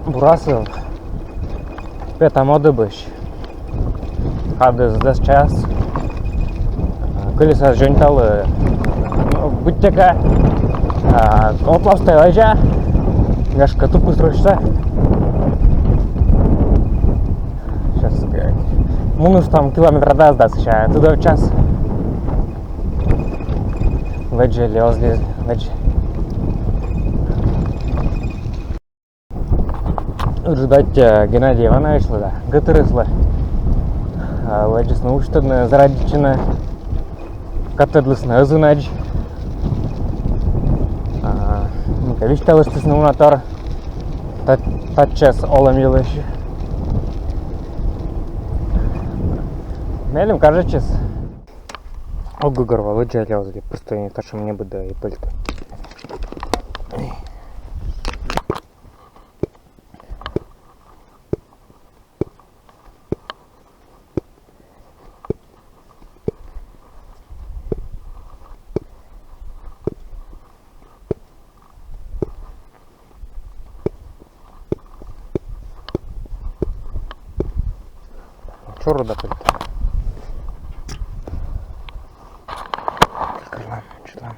Burası Petamodıbış. Kadız ças. Kılisa jöntalı. Bütçeka. Otlastaylıca. Немножко тупо срочно. Сейчас минус там километр даст сейчас. Туда в час. Веджи лезли. Веджи. Ждать Геннадия Ивановича, да, гатырыслы. Веджисны уштыгны зарадичины. Катырлысны ызынач. Вишталыстысны унатар. Татчас оламилыш. Мелим кажется. Огугорва веджи лезли. Просто не то, что мне бы да и пыльты. Чё руда пыльты? Что там?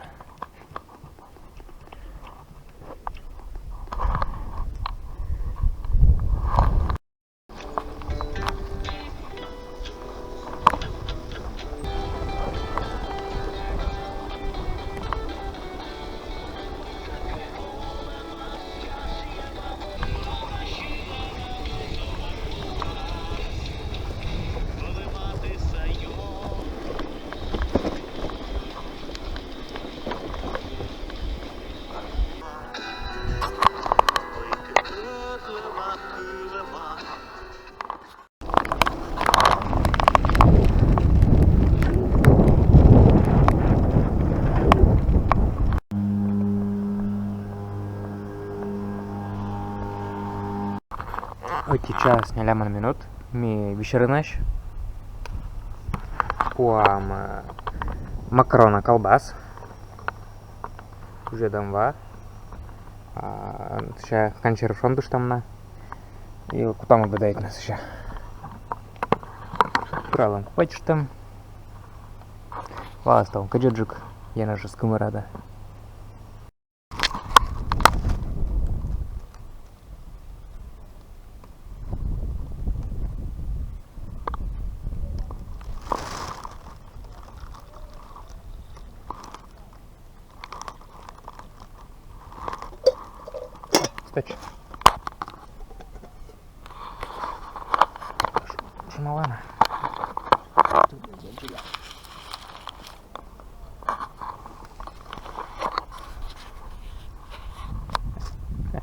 Сейчас неляман минут. Ми вечеринаш. Куам макарона колбас. Уже дамва. Сейчас канчер фондуш там на. И куда мы выдает нас еще? Правилом. Хочешь там? Ластал. Каджуджук. Я наша скумарада. Чемалана.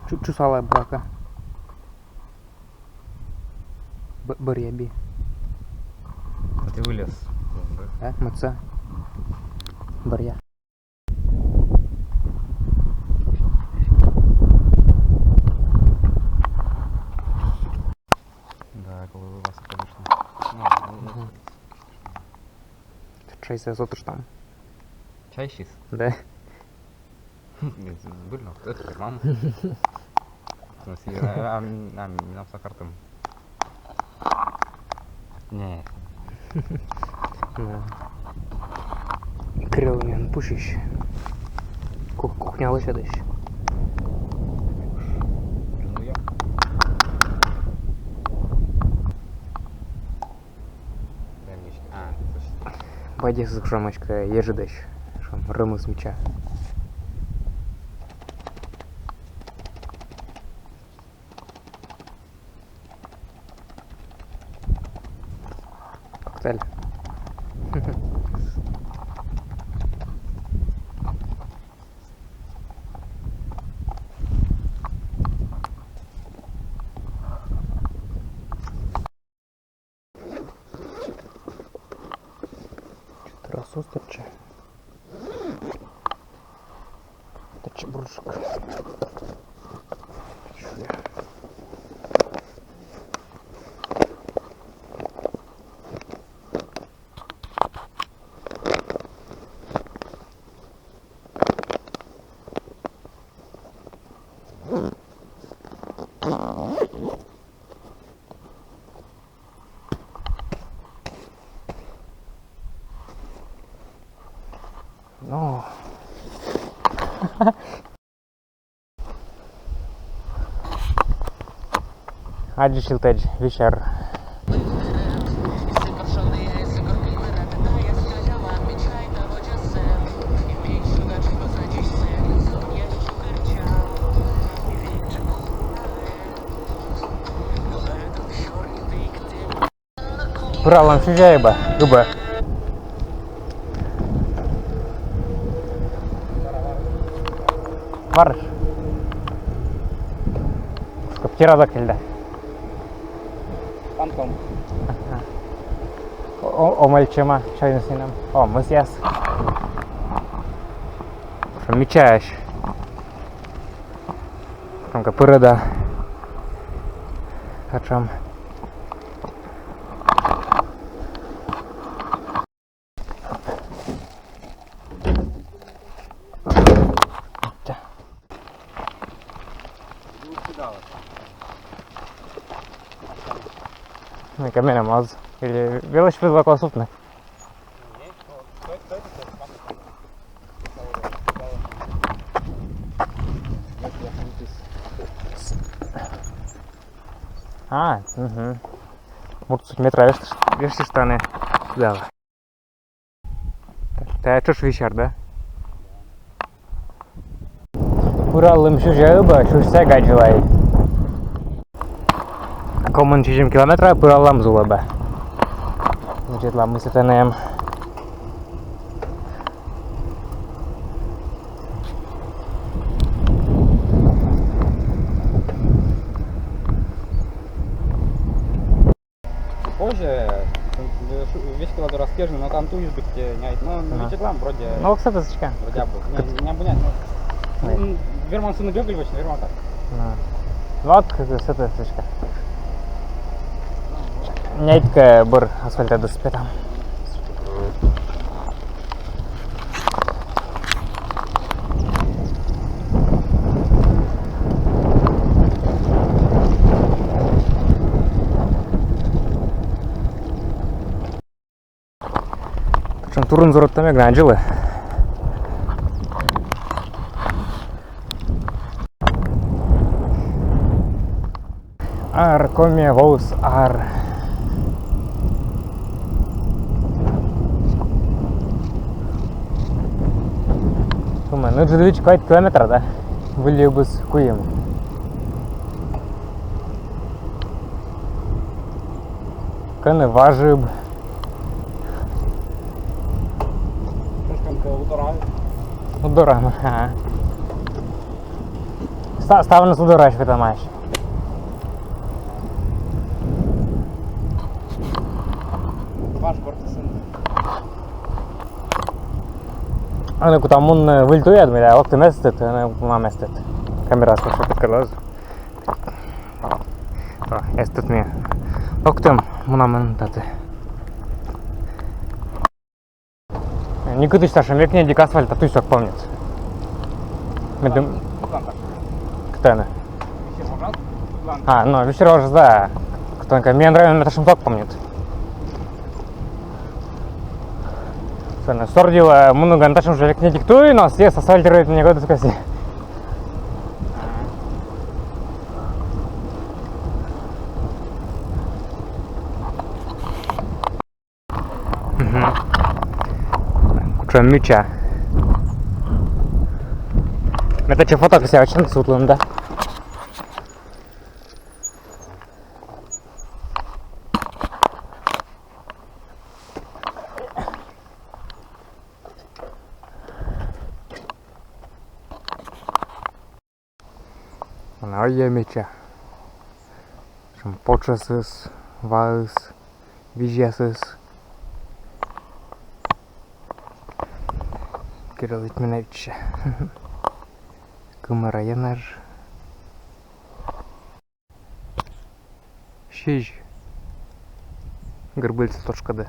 Чуть-чуть салая брака. Барьяби. А ты вылез? Мыца. Барья. Чай сазотыш там. Чай шиз? Да. Было, это мама. В смысле, нам сакартым. Не. Крылмен пушищ. Кухня лошадищ. Пойди с громочкой ежедащ, что рыму с меча. Коктейль. sus trece. Trece brusc. No. Hadi și-l tăgi, vișer. Правилам чужая бы, губа. Var. Вчера закрыли. Панком. O мальчима, чайный сыном. О, мы сейчас. Что мечаешь? Там как пырыда. Хачам. Ну, камера маз. Или велосипед лакосупный. А, угу. Вот метра вешаешь штаны. Да. Ты что ж вечер, да? Уралым шужаыба, шушса гаджилай. Комун 4 километра Уралам зулаба. Значит, мы с ТНМ. Позже весь кладу раскежен, но там ту избыть не. Ну, на Вячеслав вроде. Ну, кстати, зачка. Вроде был. Не обонять. Верман сыну бегали, очень верман так. Вот, это зачка. Найтка бур асфальта до спета. Причем турун зороттаме гранжилы. Ар коме воус ар. Ну, же 2 километра, да? Были бы с куем. Каны важиб. Удора, ага. Ставно с удора, что ты маешь. Ваш бортисын. Ana kun mun viltuja, mitä otti mestet, mä mestet. Kameras koska pitkällä. Estet me. Oktem munaman tate. Никуда старше век не дик асфальта, ты как помнит. Кто-то. А, ну вечер уже да. Кто-то мне нравится, это шумток помнит. Сордила много анташем уже не диктую, но все асфальтируют мне годы скоси. Куча меча. Это че фото все очень сутлым, да? Oi meča. Šim počasis, valis, vyžėsis. Кирилл Витьминович. Кымыра янар. Шеж. Гырбыльцы тошкады.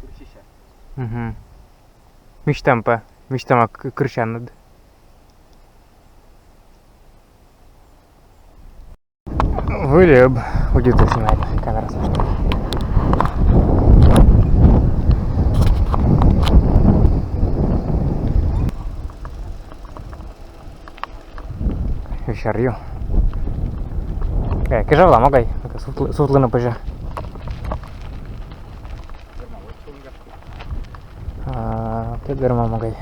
Кырчища. Угу. Мечтампа. Мечтама крышанады. Вылеб. Удиты снимает камера слышно. Вечерью. Кежавла могай. Сутлына пыжа. Кедверма могай.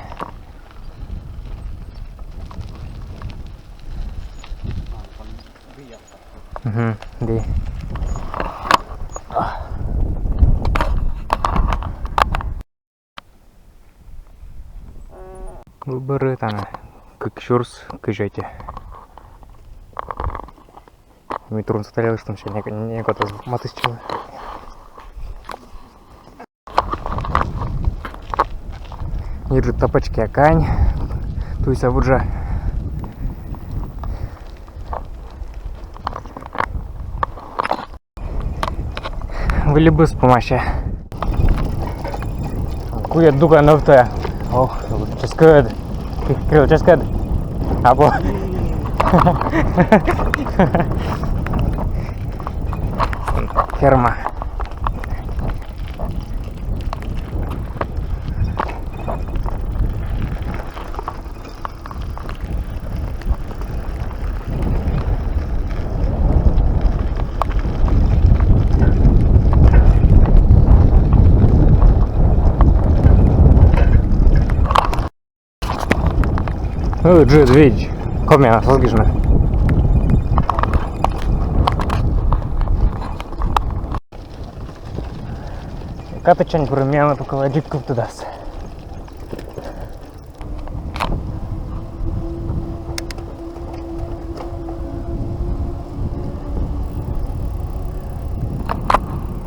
Угу, ди. Выборы там, как шурс, кыжете. Митрун стрелял, что все не готов мотыщил. Держит тапочки акань, туйся вуджа. Вылебы с помощи. Куя дуга новта. Ох, ческад. Крил ческад. Або. Ферма. Джид, видишь, комена созгижна. Катачань промяла пока ладжиков туда.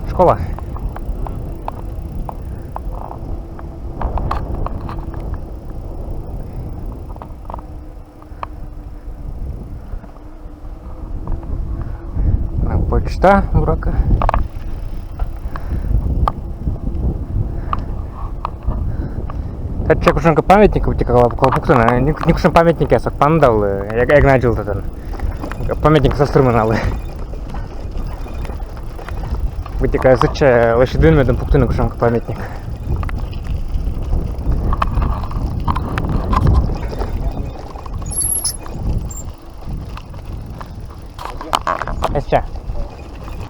Школа. Почта дурака. Чек уже памятник вытекала Пуктана. Никушен памятник я сок пандал. Я гнадил этот памятник со струмыналы. Вытекая сыча лошадин медом Пуктана кушен памятник. Эсча.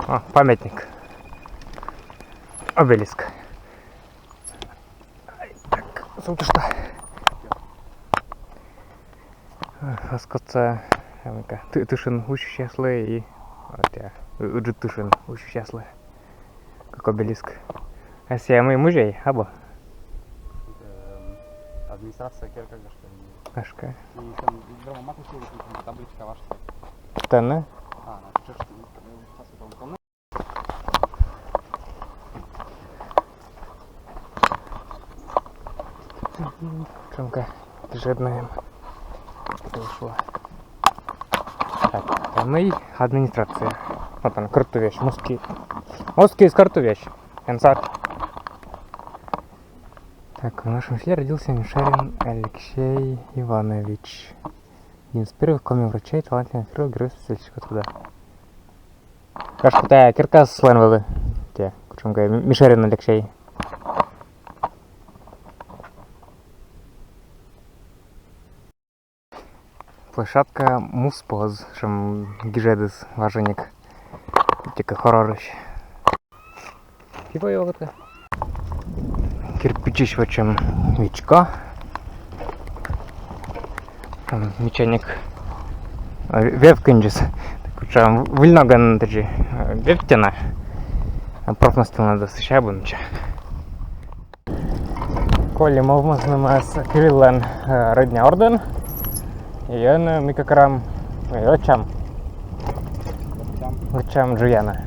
О, памятник. Обелиск. Так, смотри что. Скотца. Тышин ущеслы и вот я. Уджит тышин ущеслы. Как обелиск. А мы музей, або? Администрация Керка Гашка. Гашка. И там драмату сели, табличка ваша. Тана. А, ну что ж, сейчас это он. Чонка жирная вышла. Так, мы администрация. Вот она, картувещ, мостки. Мостки из картувещ. Энсар. Так, в нашем селе родился Мишарин Алексей Иванович. Один из первых коми врачей, талантливый хирург, герой социального труда. Кашка тая кирка сленвелы. Те, кучумка Мишарин Алексей. Площадка Муспоз, шем гижедис важеник. Тика хорорыш. Хиба йогата. Кирпичиш вачем вичка. Меченик. Вевкинджис. Кучам вильноган таджи. Вевтина. Профнастил надо сышабунча. Коли мовмас намас Кириллан родня орден. Я микрокрам лачам Джуяна.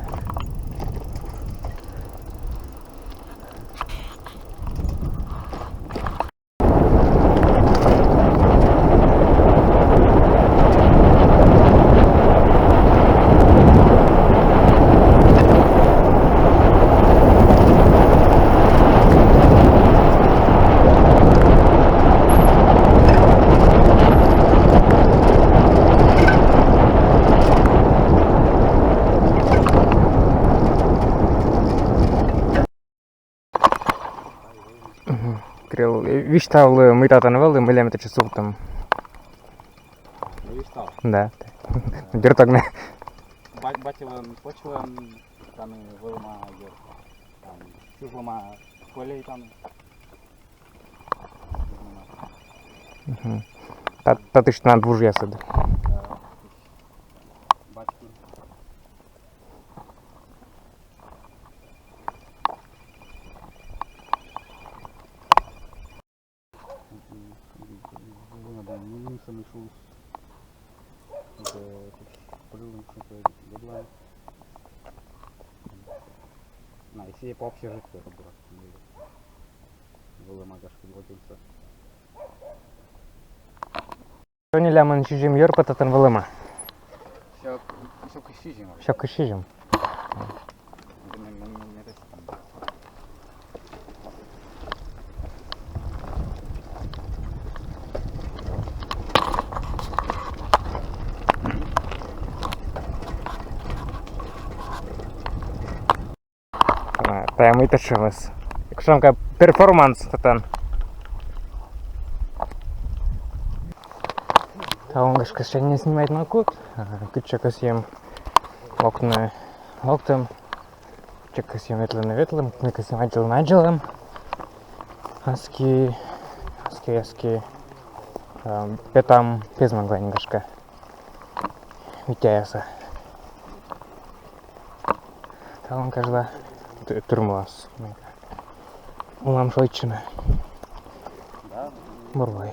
Віштав ми тата навели, ми лямити часу там. Ну і став. Да. Дірток не. Бачили, почали там вилма є. Там сюжлома полей там. Угу. Та ти ж на двужу я сиди. Бачки. Мусом йшов з полюванням, що на, і сіє по общій житті робила. Вилма аж підгодився. Сьогодні лямен чужим йорпа та там велима. Все кисіжимо. Що кишіжим? Не десь там. Та я ми точились. Якщо вам каже перформанс, то там. Та он гашка ще не знімає на кут. Кутчика їм окна локтем. Кутчика їм ветлем. Кутчика їм аджелем. Аски. Петам пизмагла немножко. Витяется. Та он кажда турмас. Улам шойчина. Да? Бурвай.